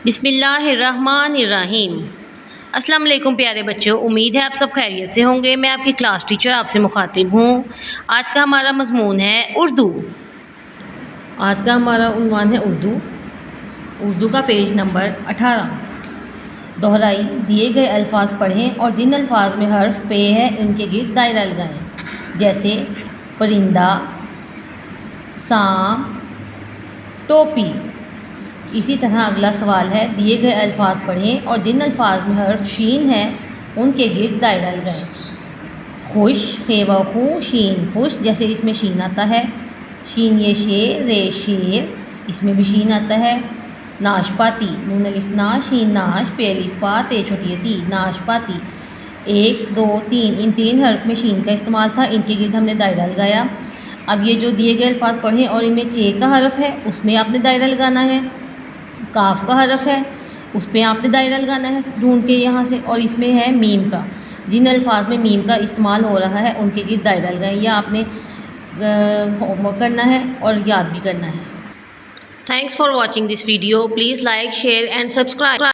بسم اللہ الرحمن الرحیم۔ السلام علیکم پیارے بچوں، امید ہے آپ سب خیریت سے ہوں گے۔ میں آپ کی کلاس ٹیچر آپ سے مخاطب ہوں۔ آج کا ہمارا مضمون ہے اردو۔ آج کا ہمارا عنوان ہے اردو۔ اردو کا پیج نمبر 18۔ دہرائی دیے گئے الفاظ پڑھیں اور جن الفاظ میں حرف پے ہے ان کے گرد دائرہ لگائیں، جیسے پرندہ، سانپ، ٹوپی۔ اسی طرح اگلا سوال ہے، دیے گئے الفاظ پڑھیں اور جن الفاظ میں حرف شین ہے ان کے گرد دائرہ لگائیں۔ خوش، خے و خو، شین خوش، جیسے اس میں شین آتا ہے۔ شین یہ شیر، رے شیر، اس میں بھی شین آتا ہے۔ ناشپاتی، نون الف نا، شین ناش، پے الف پا، تے چھوٹی تی، ناشپاتی۔ 1 2 3 ان 3 حرف میں شین کا استعمال تھا، ان کے گرد ہم نے دائرہ لگایا۔ اب یہ جو دیے گئے الفاظ پڑھیں اور ان میں چے کا حرف ہے اس میں آپ نے دائرہ لگانا ہے۔ کاف کا حرف ہے اس پہ آپ نے دائرہ لگانا ہے ڈھونڈ کے یہاں سے، اور اس میں ہے میم کا۔ جن الفاظ میں میم کا استعمال ہو رہا ہے ان کے گرد دائرہ لگائیں۔ یہ آپ نے ہوم ورک کرنا ہے اور یاد بھی کرنا ہے۔ Thanks for watching this video. Please like, share and subscribe.